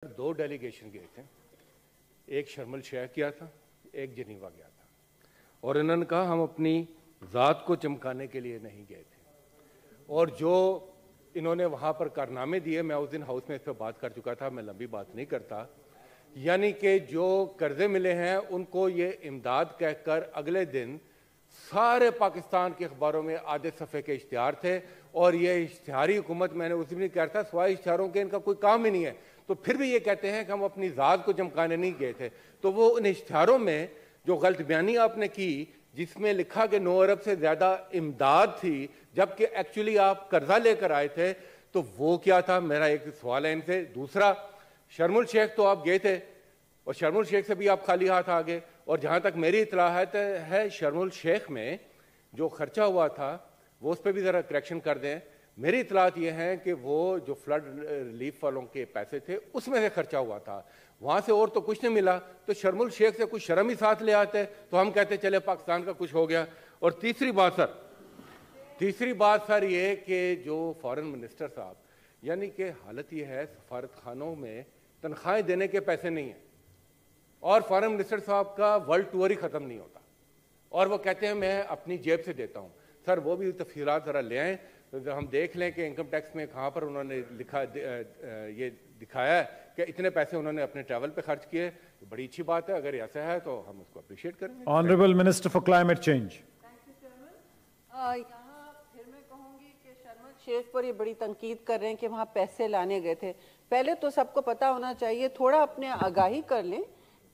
دو delegation گئے تھے، ایک شرم الشیخ گیا تھا، ایک جنیوا گیا تھا، اور انہوں نے کہا ہم اپنی ذات کو چمکانے کے لیے نہیں گئے تھے، اور جو انہوں نے وہاں پر کارنامے دیے، میں اس دن ہاؤس میں اس پہ بات کر چکا تھا، میں لمبی بات نہیں کرتا، یعنی کہ جو قرضے ملے ہیں ان کو یہ امداد کہہ کر اگلے دن سارے پاکستان کے اخباروں میں آدھے صفحے کے اشتہار تھے، اور یہ اشتہاری حکومت، میں نے اس دن کہا تھا سوائے اشتہاروں کے ان کا کوئی کام ہی نہیں ہے، تو پھر بھی یہ کہتے ہیں کہ ہم اپنی ذات کو چمکانے نہیں گئے تھے۔ تو وہ ان اشتہاروں میں جو غلط بیانی آپ نے کی، جس میں لکھا کہ 9 ارب سے زیادہ امداد تھی، جبکہ ایکچولی آپ قرضہ لے کر آئے تھے، تو وہ کیا تھا؟ میرا ایک سوال ہے ان سے۔ دوسرا، شرم الشیخ تو آپ گئے تھے، اور شرم الشیخ سے بھی آپ خالی ہاتھ آگے، اور جہاں تک میری اطلاع ہے شرم الشیخ میں جو خرچہ ہوا تھا وہ اس پہ بھی ذرا کریکشن کر دیں۔ میری اطلاعات یہ ہیں کہ وہ جو فلڈ ریلیف والوں کے پیسے تھے اس میں سے خرچہ ہوا تھا، وہاں سے اور تو کچھ نہیں ملا، تو شرم الشیخ سے کچھ شرم ہی ساتھ لے آتے تو ہم کہتے چلے پاکستان کا کچھ ہو گیا۔ اور تیسری بات سر یہ کہ جو فارن منسٹر صاحب، یعنی کہ حالت یہ ہے سفارت خانوں میں تنخواہیں دینے کے پیسے نہیں ہیں، اور فارن منسٹر صاحب کا ورلڈ ٹور ہی ختم نہیں ہوتا، اور وہ کہتے ہیں میں اپنی جیب سے دیتا ہوں۔ سر وہ بھی تفصیلات ذرا لے آئیں، ہم دیکھ لیں کہ انکم ٹیکس میں کہاں پر انہوں نے یہ دکھایا ہے کہ اتنے پیسے انہوں نے اپنے ٹریول پہ خرچ کیے۔ بڑی اچھی بات ہے، اگر ایسا ہے تو ہم اس کو اپریشیٹ کریں گے۔ Honourable minister for climate change. یہاں پھر میں کہوں گی کہ شرم الشیخ پر یہ بڑی تنقید کر رہے ہیں کہ وہاں پیسے لانے گئے تھے۔ پہلے تو سب کو پتا ہونا چاہیے، تھوڑا اپنے آگاہی کر لیں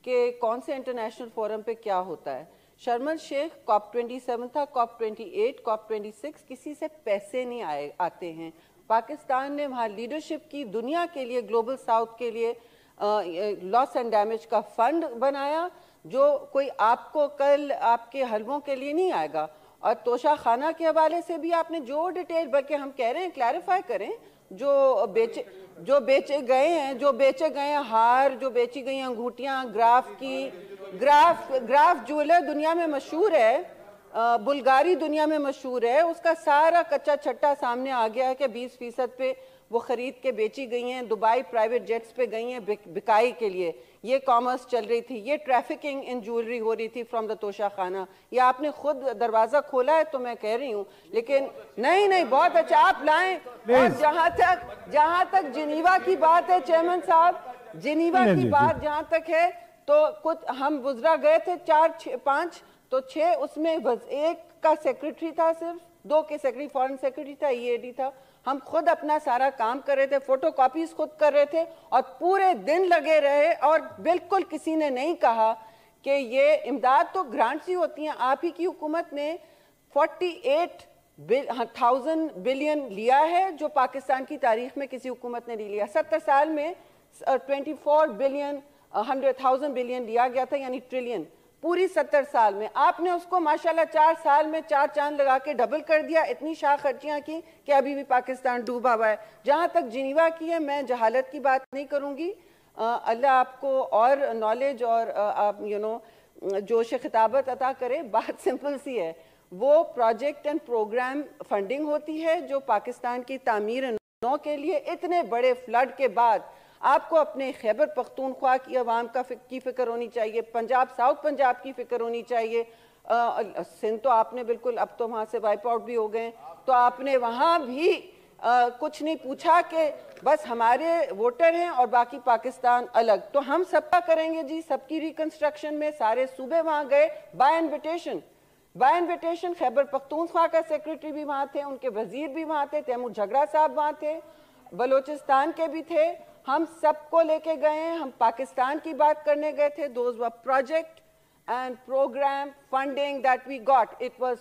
کہ کون سے انٹرنیشنل فورم پہ کیا ہوتا ہے۔ شرم الشیخ COP 27 تھا، COP 28، COP 26، کسی سے پیسے نہیں آتے ہیں۔ پاکستان نے وہاں لیڈرشپ کی، دنیا کے لیے، گلوبل ساؤتھ کے لیے لاس اینڈ ڈیمیج کا فنڈ بنایا، جو کوئی آپ کو کل آپ کے حلووں کے لیے نہیں آئے گا۔ اور توشہ خانہ کے حوالے سے بھی آپ نے جو ڈیٹیل، بلکہ ہم کہہ رہے ہیں کلیریفائی کریں، جو بیچے گئے ہیں ہار، جو بیچی گئی ہیں انگوٹیاں، گراف جویلر دنیا میں مشہور ہے، بلگاری دنیا میں مشہور ہے، اس کا سارا کچا چھٹا سامنے آ گیا ہے کہ 20% پہ وہ خرید کے بیچی گئی ہیں، دبئی پرائیویٹ جیٹس پہ گئی ہیں بکائی کے لیے، یہ کامرس چل رہی تھی، یہ ٹریفکنگ ان جویلری ہو رہی تھی فرام دا توشہ خانہ۔ یہ آپ نے خود دروازہ کھولا ہے تو میں کہہ رہی ہوں، لیکن نہیں بہت اچھا آپ لائیں۔ اور جہاں تک جنیوا کی بات ہے چیئرمین صاحب، جنیوا کی بات جہاں تک ہے تو کچھ ہم وزراء گئے تھے 4-5، تو 6 اس میں ایک کا سیکریٹری تھا، صرف 2 کے سیکریٹری، فارن سیکریٹری تھا، EAD تھا، ہم خود اپنا سارا کام کر رہے تھے، فوٹو کاپیز خود کر رہے تھے، اور پورے دن لگے رہے، اور بالکل کسی نے نہیں کہا کہ یہ امداد تو گرانٹس ہی ہوتی ہیں۔ آپ ہی کی حکومت نے 48,000 بلین لیا ہے، جو پاکستان کی تاریخ میں کسی حکومت نے نہیں لیا۔ 70 سال میں 100,000 بلین لیا گیا تھا، یعنی ٹریلین، پوری 70 سال میں آپ نے اس کو ماشاءاللہ 4 سال میں 4 چاند لگا کے ڈبل کر دیا، اتنی شاہ خرچیاں کی کہ ابھی بھی پاکستان ڈوبا ہوا ہے۔ جہاں تک جنیوا کی ہے، میں جہالت کی بات نہیں کروں گی، اللہ آپ کو اور نالج اور آپ جوش خطابت عطا کرے۔ بات سمپل سی ہے، وہ پروجیکٹ اینڈ پروگرام فنڈنگ ہوتی ہے جو پاکستان کی تعمیر نو کے لیے، اتنے بڑے فلڈ کے بعد آپ کو اپنے خیبر پختونخوا کی عوام کی فکر ہونی چاہیے، ساؤتھ پنجاب کی فکر ہونی چاہیے، سندھ تو آپ نے بالکل، اب تو وہاں سے وائپ آؤٹ بھی ہو گئے، تو آپ نے وہاں بھی کچھ نہیں پوچھا کہ بس ہمارے ووٹر ہیں اور باقی پاکستان الگ۔ تو ہم سب کا کریں گے جی، سب کی ریکنسٹرکشن میں سارے صوبے وہاں گئے بائی انویٹیشن، خیبر پختونخوا کا سیکریٹری بھی وہاں تھے، ان کے وزیر بھی وہاں تھے، تیمور جھگڑا صاحب وہاں تھے، بلوچستان کے بھی تھے، ہم سب کو لے کے گئے ہیں، ہم پاکستان کی بات کرنے گئے تھے۔ Those were project and program funding that we got. It was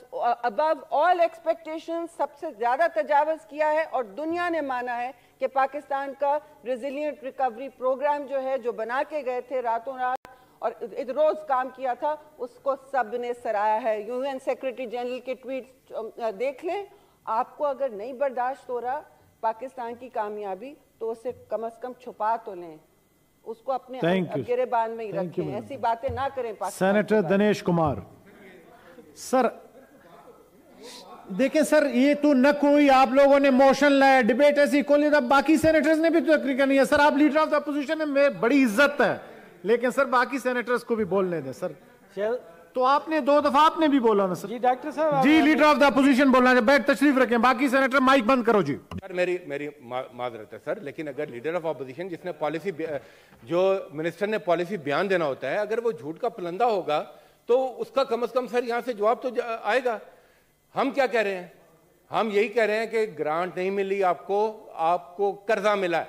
above all expectations، سب سے زیادہ تجاوز کیا ہے، اور دنیا نے مانا ہے کہ پاکستان کا ریزیلینٹ ریکوری پروگرام جو ہے، جو بنا کے گئے تھے راتوں رات اور روز کام کیا تھا، اس کو سب نے سراہا ہے۔ UN سیکریٹری جنرل کے ٹویٹ دیکھ لیں، آپ کو اگر نہیں برداشت ہو رہا پاکستان کی کامیابی تو اسے کم از کم چھپا تو لیں، اس کو اپنے گریبان میں ہی رکھیں، ایسی باتیں نہ کریں۔ سینیٹر دنیش کمار۔ سر دیکھیں سر یہ تو نہ کوئی آپ لوگوں نے موشن لایا ڈیبیٹ ایسی کھولی تھا باقی سینیٹرز نے بھی تو تقریر نہیں ہے سر آپ لیڈر آف دا اپوزیشن ہے میں بڑی عزت ہے لیکن سر باقی سینیٹرز کو بھی بولنے دیں سر تو آپ نے 2 دفعہ آپ نے بھی بولا نا سر جی ڈاکٹر صاحب جی لیڈر آف دا اپوزیشن بولنا ہے بیٹھ تشریف رکھیں باقی سینیٹر مائک بند کرو جی سر میری معذرت ہے سر لیکن اگر لیڈر آف اپوزیشن جس نے پالیسی جو منسٹر نے پالیسی بیان دینا ہوتا ہے اگر وہ جھوٹ کا پلندہ ہوگا تو اس کا کم از کم سر یہاں سے جواب تو آئے گا. ہم کیا کہہ رہے ہیں؟ ہم یہی کہہ رہے ہیں کہ گرانٹ نہیں ملی آپ کو قرضہ ملا ہے.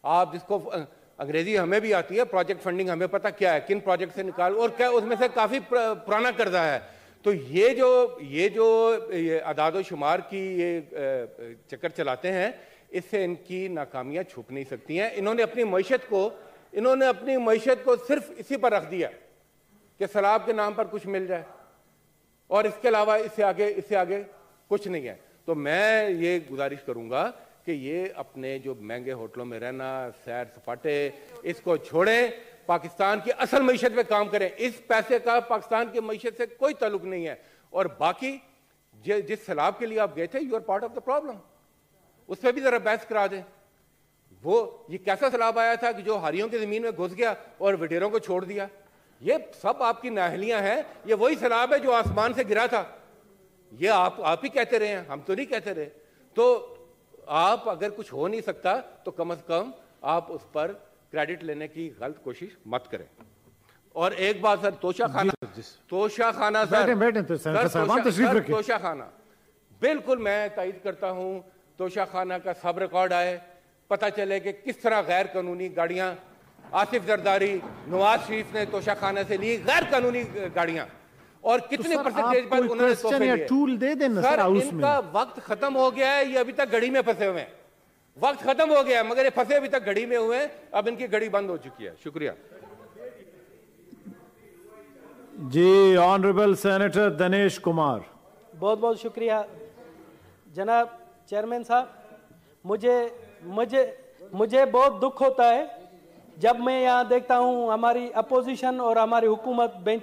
آپ جس کو انگریزی ہمیں بھی آتی ہے پروجیکٹ فنڈنگ ہمیں پتہ کیا ہے کن پروجیکٹ سے نکال اور کیا اس میں سے کافی پرانا قرضہ ہے. تو یہ جو اعداد و شمار کی یہ چکر چلاتے ہیں اس سے ان کی ناکامیاں چھپ نہیں سکتی ہیں. انہوں نے اپنی معیشت کو صرف اسی پر رکھ دیا کہ سیلاب کے نام پر کچھ مل جائے اور اس کے علاوہ اس سے آگے کچھ نہیں ہے. تو میں یہ گزارش کروں گا کہ یہ اپنے جو مہنگے ہوٹلوں میں رہنا سیر سپاٹے اس کو چھوڑیں پاکستان کی اصل معیشت پہ کام کریں. اس پیسے کا پاکستان کی معیشت سے کوئی تعلق نہیں ہے. اور باقی جس سیلاب کے لیے آپ گئے تھے you are part of the problem اس پہ بھی ذرا بحث کرا دیں. یہ کیسا سیلاب آیا تھا کہ جو ہاریوں کی زمین میں گھس گیا اور وڈیروں کو چھوڑ دیا؟ یہ سب آپ کی نااہلیاں ہیں. یہ وہی سیلاب ہے جو آسمان سے گرا تھا. یہ آپ ہی کہتے رہے ہیں ہم تو نہیں کہتے رہے. تو آپ اگر کچھ ہو نہیں سکتا تو کم از کم آپ اس پر کریڈٹ لینے کی غلط کوشش مت کریں. اور ایک بات سر توشہ خانہ بالکل میں تائید کرتا ہوں. توشہ خانہ کا سب ریکارڈ آئے پتہ چلے کہ کس طرح غیر قانونی گاڑیاں آصف زرداری نواز شریف نے توشہ خانہ سے لی غیر قانونی گاڑیاں اور کتنے پرسنٹیج پر انہوں نے تحفے دیے. سر ان کا وقت ختم ہو گیا ہے. یہ ابھی تک گھڑی میں پھنسے ہوئے ہیں. وقت ختم ہو گیا ہے مگر یہ پھنسے ابھی تک گھڑی میں ہوئے ہیں. اب ان کی گھڑی بند ہو چکی ہے. شکریہ جی. Honourable senator Dinesh Kumar. بہت بہت شکریہ جناب چیئرمین صاحب. مجھے بہت دکھ ہوتا ہے جب میں یہاں دیکھتا ہوں ہماری اپوزیشن اور ہماری حکومت بینچ